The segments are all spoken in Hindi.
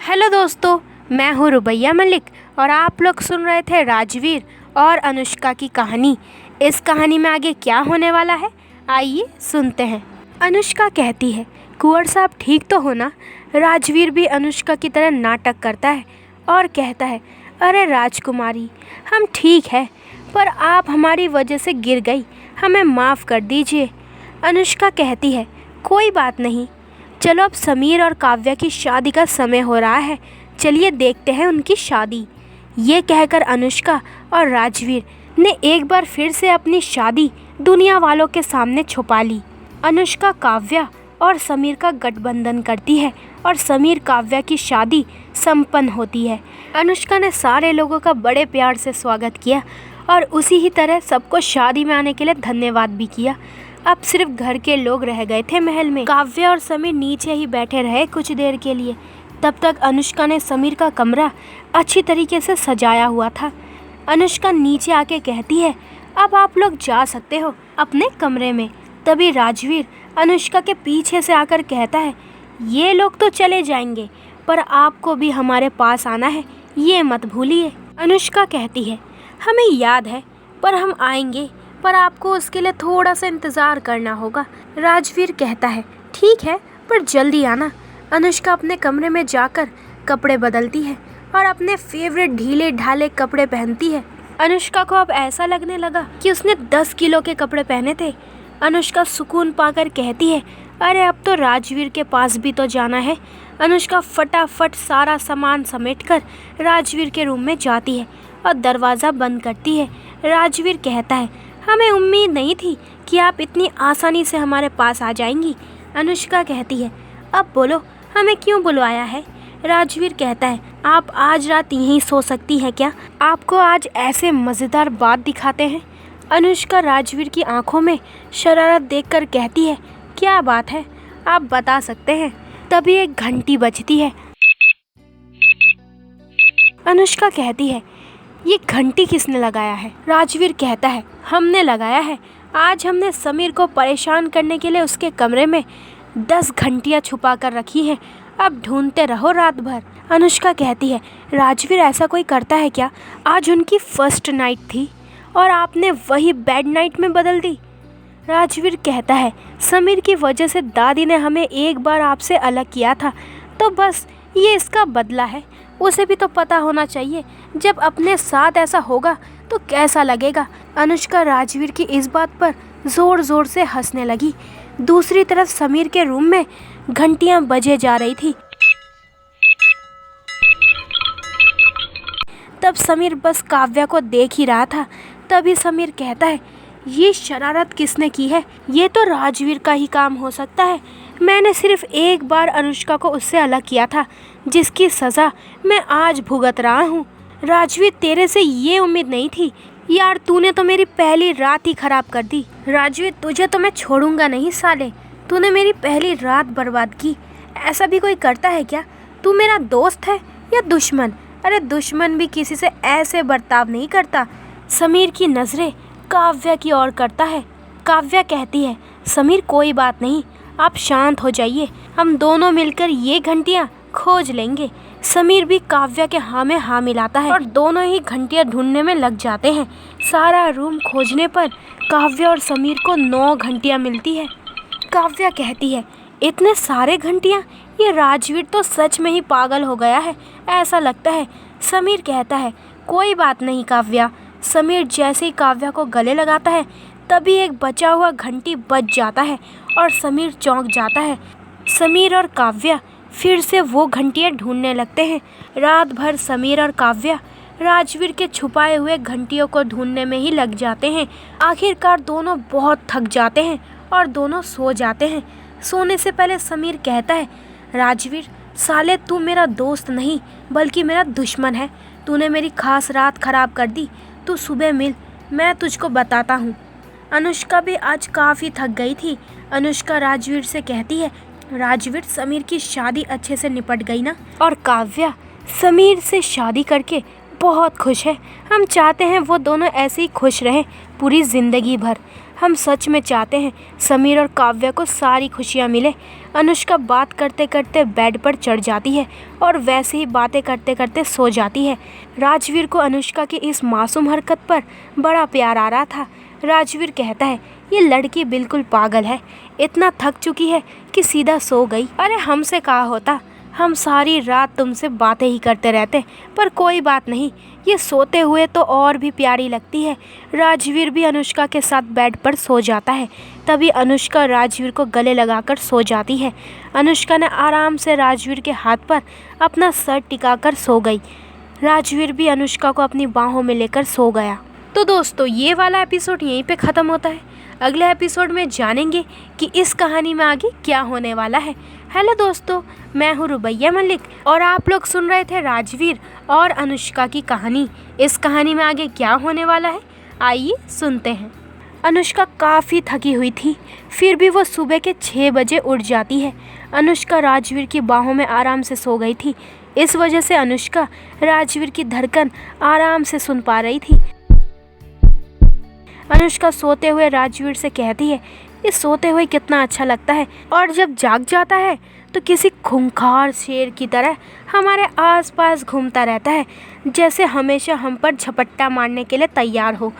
हेलो दोस्तों, मैं हूँ रुबैया मलिक और आप लोग सुन रहे थे राजवीर और अनुष्का की कहानी। इस कहानी में आगे क्या होने वाला है, आइए सुनते हैं। अनुष्का कहती है, कुंवर साहब ठीक तो हो ना? राजवीर भी अनुष्का की तरह नाटक करता है और कहता है, अरे राजकुमारी, हम ठीक है, पर आप हमारी वजह से गिर गई, हमें माफ़ कर दीजिए। अनुष्का कहती है, कोई बात नहीं, चलो अब समीर और काव्या की शादी का समय हो रहा है, चलिए देखते हैं उनकी शादी। ये कहकर अनुष्का और राजवीर ने एक बार फिर से अपनी शादी दुनिया वालों के सामने छुपा ली। अनुष्का काव्या और समीर का गठबंधन करती है और समीर काव्या की शादी संपन्न होती है। अनुष्का ने सारे लोगों का बड़े प्यार से स्वागत किया और उसी ही तरह सबको शादी में आने के लिए धन्यवाद भी किया। अब सिर्फ घर के लोग रह गए थे महल में। काव्या और समीर नीचे ही बैठे रहे कुछ देर के लिए। तब तक अनुष्का ने समीर का कमरा अच्छी तरीके से सजाया हुआ था। अनुष्का नीचे आके कहती है, अब आप लोग जा सकते हो अपने कमरे में। तभी राजवीर अनुष्का के पीछे से आकर कहता है, ये लोग तो चले जाएंगे, पर आपको भी हमारे पास आना है, ये मत भूलिए। अनुष्का कहती है, हमें याद है, पर हम आएंगे, पर आपको उसके लिए थोड़ा सा इंतज़ार करना होगा। राजवीर कहता है, ठीक है, पर जल्दी आना। अनुष्का अपने कमरे में जाकर कपड़े बदलती है और अपने फेवरेट ढीले ढाले कपड़े पहनती है। अनुष्का को अब ऐसा लगने लगा कि उसने 10 किलो के कपड़े पहने थे। अनुष्का सुकून पाकर कहती है, अरे अब तो राजवीर के पास भी तो जाना है। अनुष्का फटाफट सारा सामान समेटकर राजवीर के रूम में जाती है और दरवाज़ा बंद करती है। राजवीर कहता है, हमें उम्मीद नहीं थी कि आप इतनी आसानी से हमारे पास आ जाएंगी। अनुष्का कहती है, अब बोलो हमें क्यों बुलवाया है? राजवीर कहता है, आप आज रात यहीं सो सकती हैं क्या? आपको आज ऐसे मज़ेदार बात दिखाते हैं। अनुष्का राजवीर की आंखों में शरारत देखकर कहती है, क्या बात है, आप बता सकते हैं। तभी एक घंटी बजती है। अनुष्का कहती है, ये घंटी किसने लगाया है? राजवीर कहता है, हमने लगाया है। आज हमने समीर को परेशान करने के लिए उसके कमरे में 10 घंटियाँ छुपा कर रखी हैं, अब ढूंढते रहो रात भर। अनुष्का कहती है, राजवीर ऐसा कोई करता है क्या? आज उनकी फर्स्ट नाइट थी और आपने वही बैड नाइट में बदल दी। राजवीर कहता है, समीर की वजह से दादी ने हमें एक बार आपसे अलग किया था, तो बस ये इसका बदला है। उसे भी तो पता होना चाहिए, जब अपने साथ ऐसा होगा तो कैसा लगेगा। अनुष्का राजवीर की इस बात पर ज़ोर ज़ोर से हंसने लगी। दूसरी तरफ समीर के रूम में घंटियां बजे जा रही थी। तब समीर बस काव्या को देख ही रहा था। तभी समीर कहता है, ये शरारत किसने की है? ये तो राजवीर का ही काम हो सकता है। मैंने सिर्फ एक बार अनुष्का को उससे अलग किया था, जिसकी सज़ा मैं आज भुगत रहा हूँ। राजवीर, तेरे से ये उम्मीद नहीं थी यार, तूने तो मेरी पहली रात ही खराब कर दी। राजवीर, तुझे तो मैं छोड़ूंगा नहीं साले, तूने मेरी पहली रात बर्बाद की। ऐसा भी कोई करता है क्या? तू मेरा दोस्त है या दुश्मन? अरे दुश्मन भी किसी से ऐसे बर्ताव नहीं करता। समीर की नज़रें काव्या की ओर करता है। काव्या कहती है, समीर कोई बात नहीं, आप शांत हो जाइए, हम दोनों मिलकर ये घंटियाँ खोज लेंगे। समीर भी काव्या के हाँ में हाँ मिलाता है और दोनों ही घंटियाँ ढूंढने में लग जाते हैं। सारा रूम खोजने पर काव्या और समीर को 9 घंटियाँ मिलती है। काव्या कहती है, इतने सारे घंटियाँ, ये राजवीर तो सच में ही पागल हो गया है, ऐसा लगता है। समीर कहता है, कोई बात नहीं काव्या। समीर जैसे ही काव्या को गले लगाता है, तभी एक बचा हुआ घंटी बज जाता है और समीर चौंक जाता है। समीर और काव्या फिर से वो घंटियाँ ढूंढने लगते हैं। रात भर समीर और काव्या राजवीर के छुपाए हुए घंटियों को ढूंढने में ही लग जाते हैं। आखिरकार दोनों बहुत थक जाते हैं और दोनों सो जाते हैं। सोने से पहले समीर कहता है, राजवीर साले, तू मेरा दोस्त नहीं बल्कि मेरा दुश्मन है। तूने मेरी खास रात खराब कर दी। तू सुबह मिल, मैं तुझको बताता हूँ। अनुष्का भी आज काफ़ी थक गई थी। अनुष्का राजवीर से कहती है, राजवीर, समीर की शादी अच्छे से निपट गई ना? और काव्या समीर से शादी करके बहुत खुश है। हम चाहते हैं वो दोनों ऐसे ही खुश रहें पूरी ज़िंदगी भर। हम सच में चाहते हैं समीर और काव्या को सारी खुशियाँ मिले। अनुष्का बात करते करते बेड पर चढ़ जाती है और वैसे ही बातें करते करते सो जाती है। राजवीर को अनुष्का की इस मासूम हरकत पर बड़ा प्यार आ रहा था। राजवीर कहता है ये लड़की बिल्कुल पागल है, इतना थक चुकी है कि सीधा सो गई। अरे हमसे कहा होता, हम सारी रात तुमसे बातें ही करते रहते, पर कोई बात नहीं, ये सोते हुए तो और भी प्यारी लगती है। राजवीर भी अनुष्का के साथ बेड पर सो जाता है। तभी अनुष्का राजवीर को गले लगाकर सो जाती है। अनुष्का ने आराम से राजवीर के हाथ पर अपना सर टिकाकर सो गई। राजवीर भी अनुष्का को अपनी बाहों में लेकर सो गया। तो दोस्तों ये वाला एपिसोड यहीं पे ख़त्म होता है। अगले एपिसोड में जानेंगे कि इस कहानी में आगे क्या होने वाला है। हेलो दोस्तों, मैं हूँ रुबैया मलिक और आप लोग सुन रहे थे राजवीर और अनुष्का की कहानी। इस कहानी में आगे क्या होने वाला है, आइए सुनते हैं। अनुष्का काफ़ी थकी हुई थी, फिर भी वो सुबह के 6 बजे उठ जाती है। अनुष्का राजवीर की बाहों में आराम से सो गई थी। इस वजह से अनुष्का राजवीर की धड़कन आराम से सुन पा रही थी। अनुष्का सोते हुए राजवीर से कहती है, ये सोते हुए कितना अच्छा लगता है और जब जाग जाता है तो किसी खूंखार शेर की तरह हमारे आसपास घूमता रहता है, जैसे हमेशा हम पर झपट्टा मारने के लिए तैयार हो।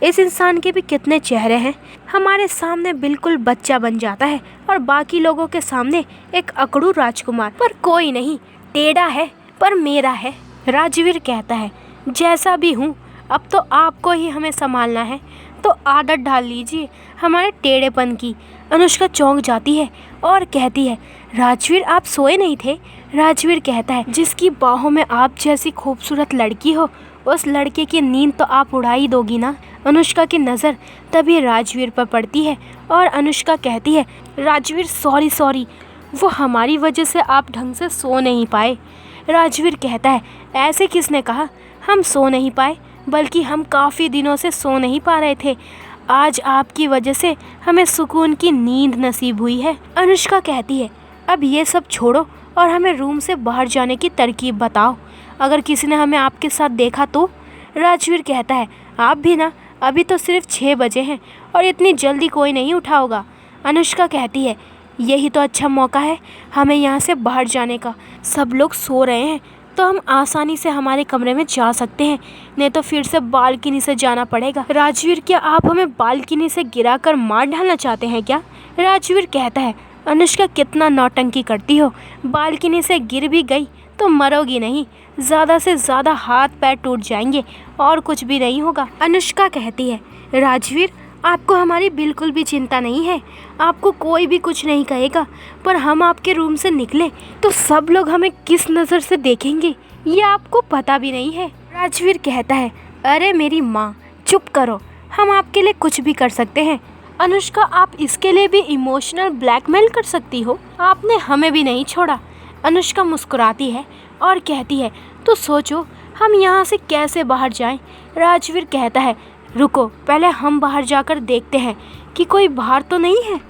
इस इंसान के भी कितने चेहरे हैं, हमारे सामने बिल्कुल बच्चा बन जाता है और बाकी लोगों के सामने एक अकड़ू राजकुमार, पर कोई नहीं, टेढ़ा है पर मेरा है। राजवीर कहता है, जैसा भी हूँ अब तो आपको ही हमें संभालना है, तो आदत डाल लीजिए हमारे टेढ़ेपन की। अनुष्का चौंक जाती है और कहती है, राजवीर आप सोए नहीं थे? राजवीर कहता है, जिसकी बाहों में आप जैसी खूबसूरत लड़की हो उस लड़के की नींद तो आप उड़ा ही दोगी ना। अनुष्का की नज़र तभी राजवीर पर पड़ती है और अनुष्का कहती है, राजवीर सॉरी, वो हमारी वजह से आप ढंग से सो नहीं पाए। राजवीर कहता है, ऐसे किसने कहा, हम सो नहीं पाए, बल्कि हम काफ़ी दिनों से सो नहीं पा रहे थे। आज आपकी वजह से हमें सुकून की नींद नसीब हुई है। अनुष्का कहती है, अब ये सब छोड़ो और हमें रूम से बाहर जाने की तरकीब बताओ, अगर किसी ने हमें आपके साथ देखा तो। राजवीर कहता है, आप भी ना, अभी तो सिर्फ 6 बजे हैं और इतनी जल्दी कोई नहीं उठा होगा। अनुष्का कहती है, यही तो अच्छा मौका है हमें यहाँ से बाहर जाने का, सब लोग सो रहे हैं तो हम आसानी से हमारे कमरे में जा सकते हैं, नहीं तो फिर से बालकनी से जाना पड़ेगा। राजवीर, क्या आप हमें बालकनी से गिराकर मार डालना चाहते हैं क्या? राजवीर कहता है, अनुष्का कितना नौटंकी करती हो, बालकनी से गिर भी गई तो मरोगी नहीं, ज़्यादा से ज़्यादा हाथ पैर टूट जाएंगे और कुछ भी नहीं होगा। अनुष्का कहती है, राजवीर आपको हमारी बिल्कुल भी चिंता नहीं है, आपको कोई भी कुछ नहीं कहेगा, पर हम आपके रूम से निकले तो सब लोग हमें किस नज़र से देखेंगे ये आपको पता भी नहीं है। राजवीर कहता है, अरे मेरी माँ, चुप करो, हम आपके लिए कुछ भी कर सकते हैं। अनुष्का, आप इसके लिए भी इमोशनल ब्लैकमेल कर सकती हो, आपने हमें भी नहीं छोड़ा। अनुष्का मुस्कुराती है और कहती है, तो सोचो हम यहाँ से कैसे बाहर जाएं। राजवीर कहता है, रुको, पहले हम बाहर जाकर देखते हैं कि कोई बाहर तो नहीं है।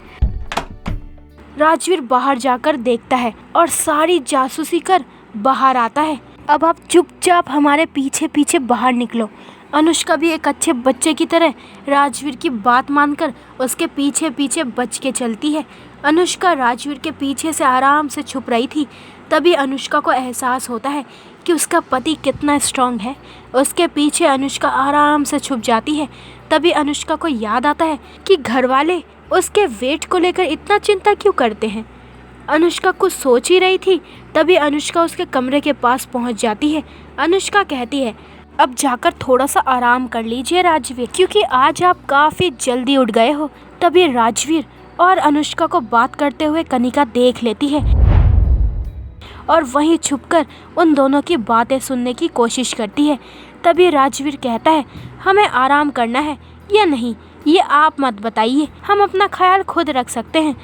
राजवीर बाहर जाकर देखता है और सारी जासूसी कर बाहर आता है। अब आप चुपचाप हमारे पीछे पीछे बाहर निकलो। अनुष्का भी एक अच्छे बच्चे की तरह राजवीर की बात मानकर उसके पीछे पीछे बच के चलती है। अनुष्का राजवीर के पीछे से आराम से छुप रही थी। तभी अनुष्का को एहसास होता है कि उसका पति कितना स्ट्रांग है। उसके पीछे अनुष्का आराम से छुप जाती है। तभी अनुष्का को याद आता है कि घर वाले उसके वेट को लेकर इतना चिंता क्यों करते हैं। अनुष्का कुछ सोच ही रही थी, तभी अनुष्का उसके कमरे के पास पहुंच जाती है। अनुष्का कहती है, अब जाकर थोड़ा सा आराम कर लीजिए राजवीर, क्योंकि आज आप काफ़ी जल्दी उठ गए हो। तभी राजवीर और अनुष्का को बात करते हुए कनिका देख लेती है और वहीं छुपकर उन दोनों की बातें सुनने की कोशिश करती है। तभी राजवीर कहता है, हमें आराम करना है या नहीं ये आप मत बताइए, हम अपना ख्याल खुद रख सकते हैं।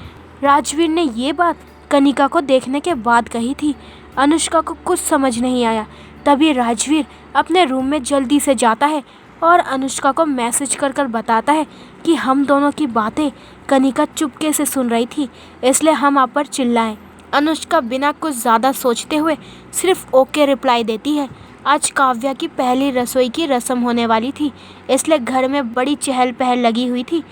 राजवीर ने ये बात कनिका को देखने के बाद कही थी। अनुष्का को कुछ समझ नहीं आया। तभी राजवीर अपने रूम में जल्दी से जाता है और अनुष्का को मैसेज कर कर बताता है कि हम दोनों की बातें कनिका चुपके से सुन रही थी, इसलिए हम आप पर चिल्लाएं। अनुष्का बिना कुछ ज़्यादा सोचते हुए सिर्फ ओके रिप्लाई देती है। आज काव्या की पहली रसोई की रस्म होने वाली थी, इसलिए घर में बड़ी चहल पहल लगी हुई थी।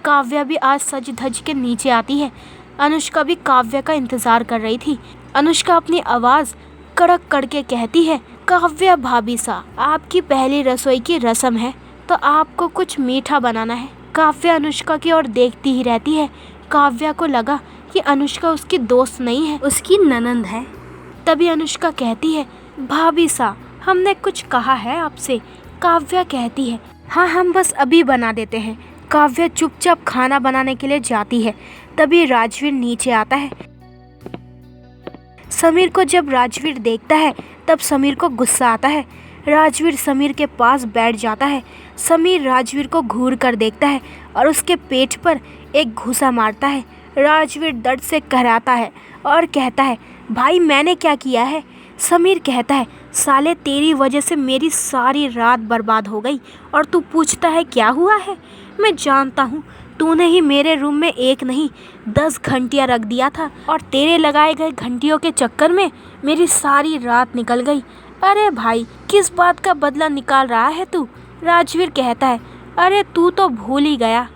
काव्या भी आज सज धज के नीचे आती है। अनुष्का भी काव्या का इंतजार कर रही थी। अनुष्का अपनी आवाज़ कड़क करके कहती है, काव्या भाभी सा, आपकी पहली रसोई की रस्म है तो आपको कुछ मीठा बनाना है। काव्या अनुष्का की ओर देखती ही रहती है। काव्या को लगा कि अनुष्का उसकी दोस्त नहीं है, उसकी ननंद है। तभी अनुष्का कहती है, भाभी सा, हमने कुछ कहा है आपसे। काव्या कहती है, हाँ हम बस अभी बना देते हैं। काव्या चुपचाप खाना बनाने के लिए जाती है। तभी राजवीर नीचे आता है। समीर को जब राजवीर देखता है तब समीर को गुस्सा आता है। राजवीर समीर के पास बैठ जाता है। समीर राजवीर को घूर कर देखता है और उसके पेट पर एक घूंसा मारता है। राजवीर दर्द से कराहता है और कहता है, भाई मैंने क्या किया है? समीर कहता है, साले तेरी वजह से मेरी सारी रात बर्बाद हो गई और तू पूछता है क्या हुआ है? मैं जानता हूँ तूने ही मेरे रूम में एक नहीं 10 घंटियाँ रख दिया था और तेरे लगाए गए घंटियों के चक्कर में मेरी सारी रात निकल गई। अरे भाई, किस बात का बदला निकाल रहा है तू? राजवीर कहता है, अरे तू तो भूल ही गया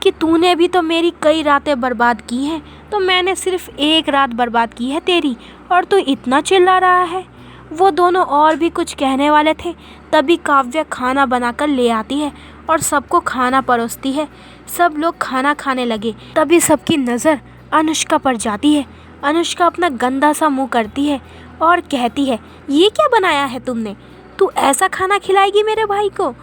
कि तूने भी तो मेरी कई रातें बर्बाद की हैं, तो मैंने सिर्फ एक रात बर्बाद की है तेरी और तू इतना चिल्ला रहा है। वो दोनों और भी कुछ कहने वाले थे, तभी काव्या खाना बनाकर ले आती है और सबको खाना परोसती है। सब लोग खाना खाने लगे। तभी सबकी नज़र अनुष्का पर जाती है। अनुष्का अपना गंदा सा मुंह करती है और कहती है, ये क्या बनाया है तुमने? तू ऐसा खाना खिलाएगी मेरे भाई को?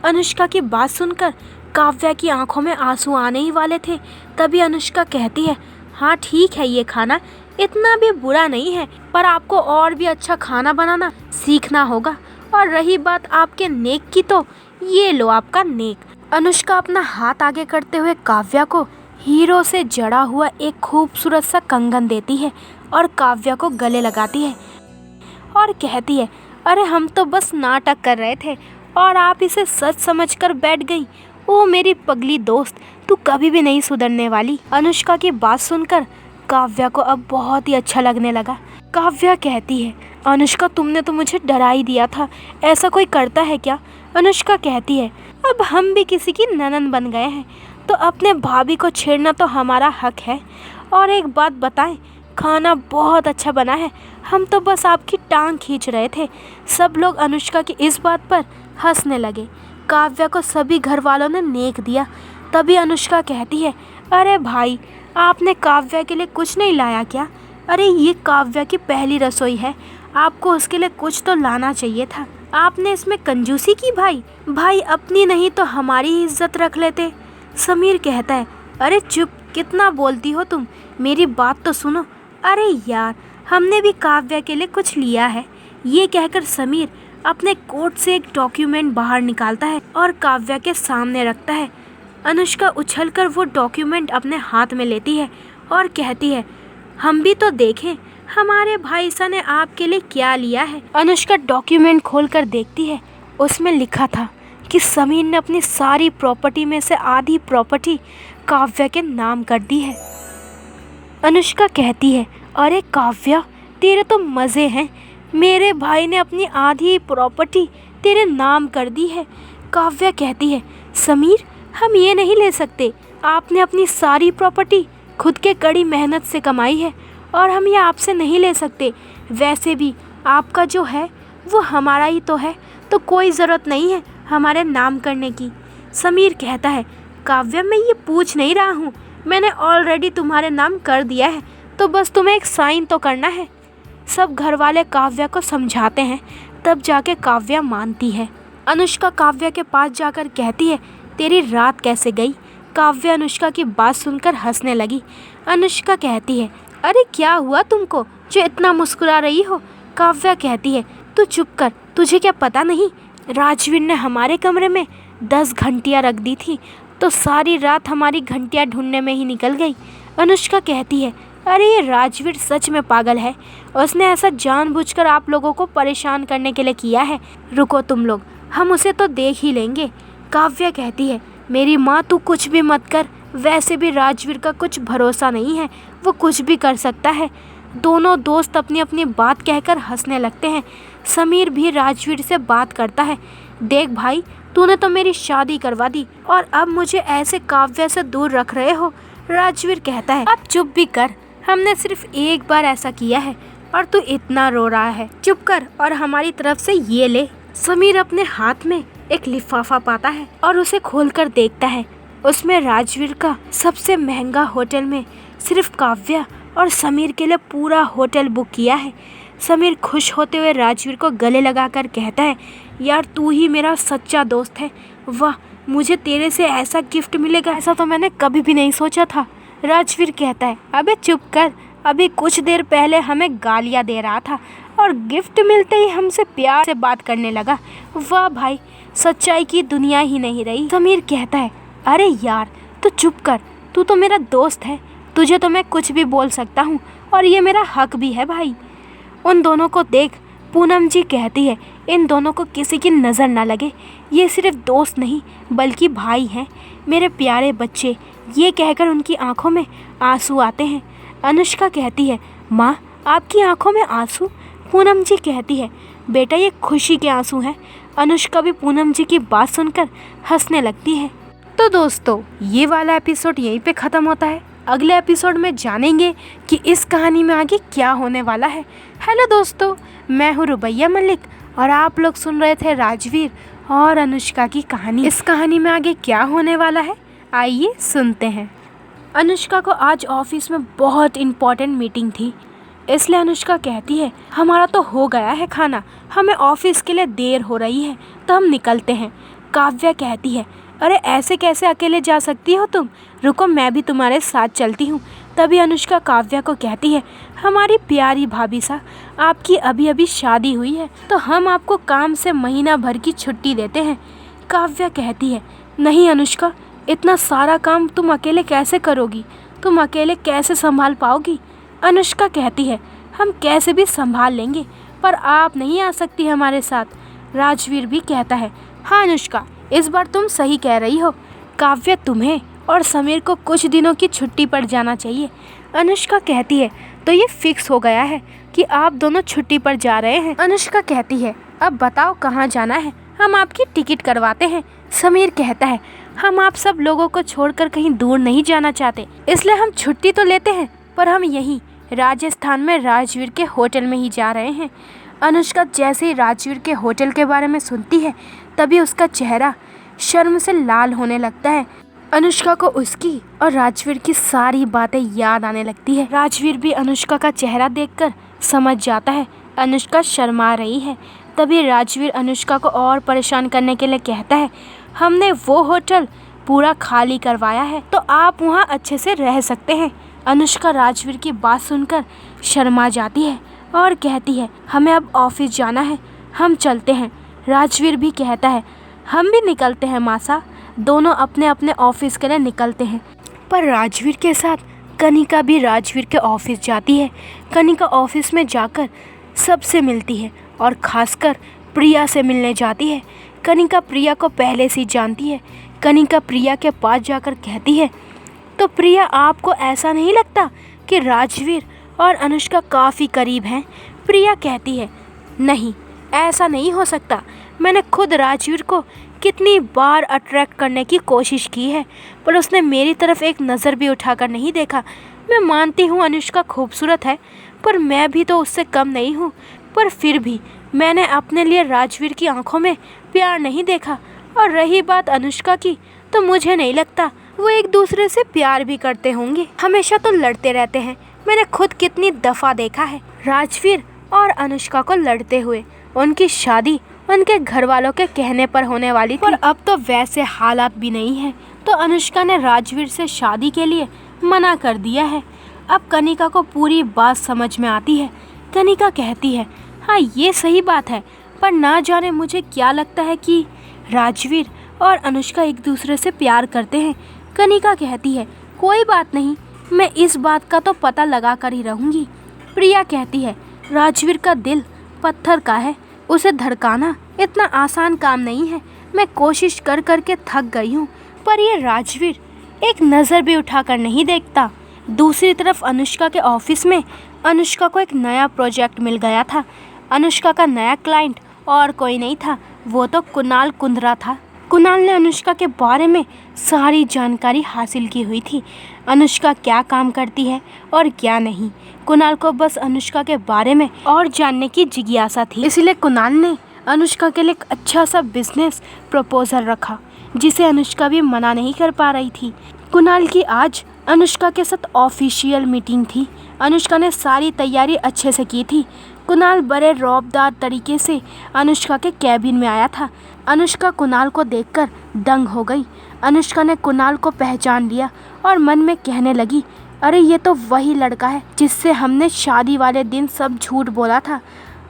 अनुष्का की बात सुनकर काव्या की आंखों में आंसू आने ही वाले थे। तभी अनुष्का कहती है, हाँ ठीक है, ये खाना इतना भी बुरा नहीं है, पर आपको और भी अच्छा खाना बनाना सीखना होगा। और रही बात आपके नेक की, तो ये लो आपका नेक। अनुष्का अपना हाथ आगे करते हुए काव्या को हीरो से जड़ा हुआ एक खूबसूरत सा कंगन देती है और काव्या को गले लगाती है और कहती है, अरे हम तो बस नाटक कर रहे थे और आप इसे सच समझकर बैठ गई। ओ मेरी पगली दोस्त, तू कभी भी नहीं सुधरने वाली। अनुष्का की बात सुनकर काव्या को अब बहुत ही अच्छा लगने लगा। काव्या कहती है, अनुष्का तुमने तो मुझे डरा ही दिया था, ऐसा कोई करता है क्या? अनुष्का कहती है, अब हम भी किसी की ननंद बन गए हैं तो अपने भाभी को छेड़ना तो हमारा हक है। और एक बात बताएं, खाना बहुत अच्छा बना है, हम तो बस आपकी टांग खींच रहे थे। सब लोग अनुष्का की इस बात पर हंसने लगे। काव्या को सभी घर वालों ने नेक दिया। तभी अनुष्का कहती है, अरे भाई, आपने काव्या के लिए कुछ नहीं लाया क्या? अरे ये काव्या की पहली रसोई है, आपको उसके लिए कुछ तो लाना चाहिए था। आपने इसमें कंजूसी की भाई। भाई अपनी नहीं तो हमारी ही इज्जत रख लेते। समीर कहता है, अरे चुप, कितना बोलती हो तुम, मेरी बात तो सुनो। अरे यार, हमने भी काव्या के लिए कुछ लिया है। ये कहकर समीर अपने कोट से एक डॉक्यूमेंट बाहर निकालता है और काव्या के सामने रखता है। अनुष्का उछलकर वो डॉक्यूमेंट अपने हाथ में लेती है और कहती है, हम भी तो देखें हमारे भाई सा ने आपके लिए क्या लिया है। अनुष्का डॉक्यूमेंट खोलकर देखती है। उसमें लिखा था कि समीर ने अपनी सारी प्रॉपर्टी में से आधी प्रॉपर्टी काव्या के नाम कर दी है। अनुष्का कहती है, अरे काव्या, तेरे तो मज़े हैं, मेरे भाई ने अपनी आधी प्रॉपर्टी तेरे नाम कर दी है। काव्या कहती है, समीर हम ये नहीं ले सकते, आपने अपनी सारी प्रॉपर्टी खुद के कड़ी मेहनत से कमाई है और हम ये आपसे नहीं ले सकते। वैसे भी आपका जो है वो हमारा ही तो है, तो कोई ज़रूरत नहीं है हमारे नाम करने की। समीर कहता है, काव्या मैं ये पूछ नहीं रहा हूँ, मैंने ऑलरेडी तुम्हारे नाम कर दिया है, तो बस तुम्हें एक साइन तो करना है। सब घर वाले काव्या को समझाते हैं, तब जाके काव्या मानती है। अनुष्का काव्या के पास जाकर कहती है, तेरी रात कैसे गई? काव्या अनुष्का की बात सुनकर हंसने लगी। अनुष्का कहती है, अरे क्या हुआ तुमको जो इतना मुस्कुरा रही हो? काव्या कहती है, तू चुप कर, तुझे क्या पता नहीं, राजवीर ने हमारे कमरे में 10 घंटियाँ रख दी थी, तो सारी रात हमारी घंटियाँ ढूंढने में ही निकल गई। अनुष्का कहती है, अरे ये राजवीर सच में पागल है, उसने ऐसा जानबूझकर आप लोगों को परेशान करने के लिए किया है। रुको तुम लोग, हम उसे तो देख ही लेंगे। काव्या कहती है, मेरी माँ तू कुछ भी मत कर, वैसे भी राजवीर का कुछ भरोसा नहीं है, वो कुछ भी कर सकता है। दोनों दोस्त अपनी अपनी बात कहकर हंसने लगते हैं। समीर भी राजवीर से बात करता है। देख भाई, तूने तो मेरी शादी करवा दी और अब मुझे ऐसे काव्या से दूर रख रहे हो। राजवीर कहता है, अब चुप भी कर, हमने सिर्फ एक बार ऐसा किया है और तू इतना रो रहा है। चुप कर और हमारी तरफ से ये ले। समीर अपने हाथ में एक लिफाफा पाता है और उसे खोलकर देखता है। उसमें राजवीर का सबसे महंगा होटल में सिर्फ काव्या और समीर के लिए पूरा होटल बुक किया है। समीर खुश होते हुए राजवीर को गले लगाकर कहता है, यार तू ही मेरा सच्चा दोस्त है। वाह, मुझे तेरे से ऐसा गिफ्ट मिलेगा, ऐसा तो मैंने कभी भी नहीं सोचा था। राजवीर कहता है, अबे चुप कर, अभी कुछ देर पहले हमें गालियाँ दे रहा था और गिफ्ट मिलते ही हमसे प्यार से बात करने लगा। वाह भाई, सच्चाई की दुनिया ही नहीं रही। समीर कहता है, अरे यार तू चुप कर, तू तो मेरा दोस्त है, तुझे तो मैं कुछ भी बोल सकता हूँ और ये मेरा हक भी है भाई। उन दोनों को देख पूनम जी कहती है, इन दोनों को किसी की नज़र ना लगे, ये सिर्फ दोस्त नहीं बल्कि भाई हैं, मेरे प्यारे बच्चे। ये कहकर उनकी आंखों में आंसू आते हैं। अनुष्का कहती है, माँ आपकी आंखों में आंसू? पूनम जी कहती है, बेटा ये खुशी के आंसू हैं। अनुष्का भी पूनम जी की बात सुनकर हंसने लगती है। तो दोस्तों, ये वाला एपिसोड यहीं पे ख़त्म होता है। अगले एपिसोड में जानेंगे कि इस कहानी में आगे क्या होने वाला है। हेलो दोस्तों, मैं हूँ रुबैया मलिक और आप लोग सुन रहे थे राजवीर और अनुष्का की कहानी। इस कहानी में आगे क्या होने वाला है, आइए सुनते हैं। अनुष्का को आज ऑफिस में बहुत इम्पोर्टेंट मीटिंग थी, इसलिए अनुष्का कहती है, हमारा तो हो गया है खाना, हमें ऑफिस के लिए देर हो रही है तो हम निकलते हैं। काव्या कहती है, अरे ऐसे कैसे अकेले जा सकती हो तुम, रुको मैं भी तुम्हारे साथ चलती हूँ। तभी अनुष्का काव्या को कहती है, हमारी प्यारी भाभी सा, आपकी अभी अभी शादी हुई है तो हम आपको काम से महीना भर की छुट्टी देते हैं। काव्या कहती है, नहीं अनुष्का, इतना सारा काम तुम अकेले कैसे करोगी, तुम अकेले कैसे संभाल पाओगी। अनुष्का कहती है, हम कैसे भी संभाल लेंगे पर आप नहीं आ सकती हमारे साथ। राजवीर भी कहता है, हाँ अनुष्का, इस बार तुम सही कह रही हो, काव्या तुम्हें और समीर को कुछ दिनों की छुट्टी पर जाना चाहिए। अनुष्का कहती है, तो ये फिक्स हो गया है कि आप दोनों छुट्टी पर जा रहे हैं। अनुष्का कहती है, अब बताओ कहाँ जाना है, हम आपकी टिकट करवाते हैं। समीर कहता है, हम आप सब लोगों को छोड़कर कहीं दूर नहीं जाना चाहते, इसलिए हम छुट्टी तो लेते हैं पर हम यहीं राजस्थान में राजवीर के होटल में ही जा रहे हैं। अनुष्का जैसे ही राजवीर के होटल के बारे में सुनती है तभी उसका चेहरा शर्म से लाल होने लगता है। अनुष्का को उसकी और राजवीर की सारी बातें याद आने लगती है। राजवीर भी अनुष्का का चेहरा देखकर समझ जाता है अनुष्का शर्मा रही है। तभी राजवीर अनुष्का को और परेशान करने के लिए कहता है, हमने वो होटल पूरा खाली करवाया है तो आप वहाँ अच्छे से रह सकते हैं। अनुष्का राजवीर की बात सुनकर शर्मा जाती है और कहती है, हमें अब ऑफिस जाना है, हम चलते हैं। राजवीर भी कहता है, हम भी निकलते हैं मासा। दोनों अपने अपने ऑफिस के लिए निकलते हैं पर राजवीर के साथ कनिका भी राजवीर के ऑफिस जाती है। कनिका ऑफिस में जाकर सबसे मिलती है और खासकर प्रिया से मिलने जाती है। कनिका प्रिया को पहले से जानती है। कनिका प्रिया के पास जाकर कहती है, तो प्रिया आपको ऐसा नहीं लगता कि राजवीर और अनुष्का काफ़ी करीब हैं? प्रिया कहती है, नहीं ऐसा नहीं हो सकता, मैंने खुद राजवीर को कितनी बार अट्रैक्ट करने की कोशिश की है पर उसने मेरी तरफ एक नज़र भी उठाकर नहीं देखा। मैं मानती हूँ अनुष्का खूबसूरत है पर मैं भी तो उससे कम नहीं हूँ, पर फिर भी मैंने अपने लिए राजवीर की आंखों में प्यार नहीं देखा। और रही बात अनुष्का की, तो मुझे नहीं लगता वो एक दूसरे से प्यार भी करते होंगे, हमेशा तो लड़ते रहते हैं। मैंने खुद कितनी दफ़ा देखा है राजवीर और अनुष्का को लड़ते हुए। उनकी शादी उनके घर वालों के कहने पर होने वाली थी और अब तो वैसे हालात भी नहीं है तो अनुष्का ने राजवीर से शादी के लिए मना कर दिया है। अब कनिका को पूरी बात समझ में आती है। कनिका कहती है, हाँ ये सही बात है पर ना जाने मुझे क्या लगता है कि राजवीर और अनुष्का एक दूसरे से प्यार करते हैं। कनिका कहती है, कोई बात नहीं, मैं इस बात का तो पता लगा कर ही रहूँगी। प्रिया कहती है, राजवीर का दिल पत्थर का है, उसे धड़काना इतना आसान काम नहीं है। मैं कोशिश कर कर के थक गई हूँ पर ये राजवीर एक नज़र भी उठाकर नहीं देखता। दूसरी तरफ अनुष्का के ऑफिस में अनुष्का को एक नया प्रोजेक्ट मिल गया था। अनुष्का का नया क्लाइंट और कोई नहीं था, वो तो कुणाल कुंद्रा था। कुणाल ने अनुष्का के बारे में सारी जानकारी हासिल की हुई थी। अनुष्का क्या काम करती है और क्या नहीं। कुणाल को बस अनुष्का के बारे में और जानने की जिज्ञासा थी, इसलिए कुणाल ने अनुष्का के लिए एक अच्छा सा बिजनेस प्रपोजल रखा, जिसे अनुष्का भी मना नहीं कर पा रही थी। कुणाल की आज अनुष्का के साथ ऑफिशियल मीटिंग थी। अनुष्का ने सारी तैयारी अच्छे से की थी। कुणाल बड़े रौबदार तरीके से अनुष्का के कैबिन में आया था। अनुष्का कुणाल को देखकर दंग हो गई। अनुष्का ने कुणाल को पहचान लिया और मन में कहने लगी, अरे ये तो वही लड़का है जिससे हमने शादी वाले दिन सब झूठ बोला था।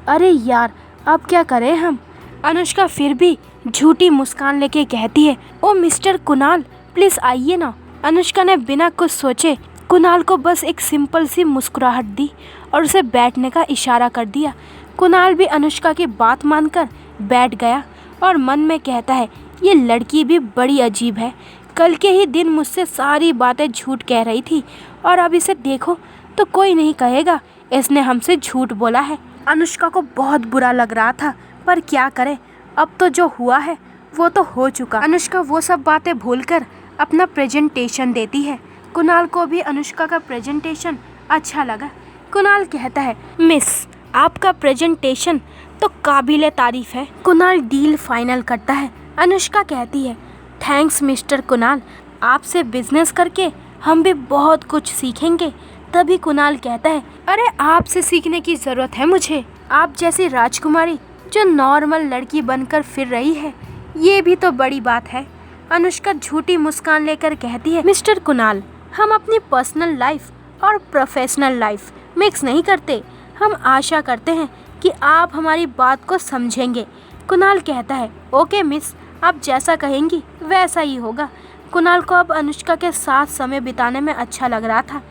अरे यार, अब क्या करें हम। अनुष्का फिर भी झूठी मुस्कान लेके कहती है, ओ मिस्टर कुणाल, प्लीज़ आइए ना। अनुष्का ने बिना कुछ सोचे कुणाल को बस एक सिंपल सी मुस्कुराहट दी और उसे बैठने का इशारा कर दिया। कुणाल भी अनुष्का की बात मानकर बैठ गया और मन में कहता है, ये लड़की भी बड़ी अजीब है। कल के ही दिन मुझसे सारी बातें झूठ कह रही थी और अब इसे देखो तो कोई नहीं कहेगा इसने हमसे झूठ बोला है। अनुष्का को बहुत बुरा लग रहा था, पर क्या करे, अब तो जो हुआ है वो तो हो चुका। अनुष्का वो सब बातें भूलकर अपना प्रेजेंटेशन देती है। कुणाल को भी अनुष्का का प्रेजेंटेशन अच्छा लगा। कुणाल कहता है, मिस, आपका प्रेजेंटेशन तो काबिले तारीफ है। कुणाल डील फाइनल करता है। अनुष्का कहती है, थैंक्स मिस्टर कुणाल, आपसे बिजनेस करके हम भी बहुत कुछ सीखेंगे। तभी कुणाल कहता है, अरे आपसे सीखने की ज़रूरत है मुझे। आप जैसी राजकुमारी जो नॉर्मल लड़की बनकर फिर रही है, ये भी तो बड़ी बात है। अनुष्का झूठी मुस्कान लेकर कहती है, मिस्टर कुणाल, हम अपनी पर्सनल लाइफ और प्रोफेशनल लाइफ मिक्स नहीं करते। हम आशा करते हैं कि आप हमारी बात को समझेंगे। कुणाल कहता है, ओके मिस, आप जैसा कहेंगी वैसा ही होगा। कुणाल को अब अनुष्का के साथ समय बिताने में अच्छा लग रहा था।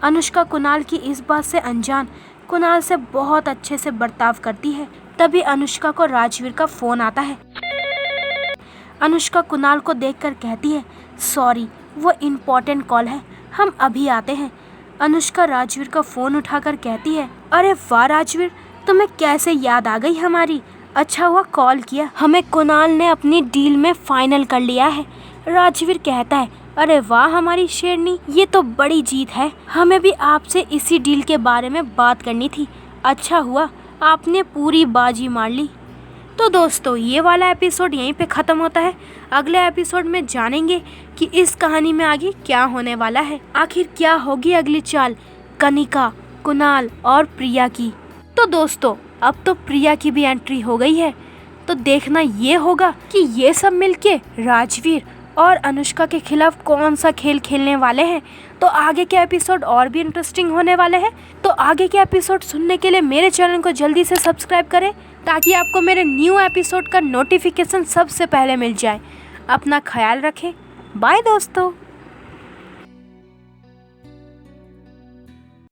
अनुष्का कुणाल की इस बात से अनजान कुणाल से बहुत अच्छे से बर्ताव करती है। तभी अनुष्का को राजवीर का फ़ोन आता है। अनुष्का कुणाल को देखकर कहती है, सॉरी, वो इम्पोर्टेंट कॉल है, हम अभी आते हैं। अनुष्का राजवीर का फ़ोन उठाकर कहती है, अरे वाह राजवीर, तुम्हें कैसे याद आ गई हमारी। अच्छा हुआ कॉल किया, हमें कुणाल ने अपनी डील में फाइनल कर लिया है। राजवीर कहता है, अरे वाह हमारी शेरनी, ये तो बड़ी जीत है। हमें भी आपसे इसी डील के बारे में बात करनी थी। अच्छा हुआ आपने पूरी बाजी मार ली। तो दोस्तों, ये वाला एपिसोड यहीं पे ख़त्म होता है। अगले एपिसोड में जानेंगे कि इस कहानी में आगे क्या होने वाला है। आखिर क्या होगी अगली चाल कनिका, कुणाल और प्रिया की। तो दोस्तों, अब तो प्रिया की भी एंट्री हो गई है, तो देखना ये होगा कि ये सब मिलके राजवीर और अनुष्का के खिलाफ कौन सा खेल खेलने वाले हैं। तो आगे के एपिसोड और भी इंटरेस्टिंग होने वाले हैं। तो आगे के एपिसोड सुनने के लिए मेरे चैनल को जल्दी से सब्सक्राइब करें, ताकि आपको मेरे न्यू एपिसोड का नोटिफिकेशन सबसे पहले मिल जाए। अपना ख्याल रखें। बाय दोस्तों।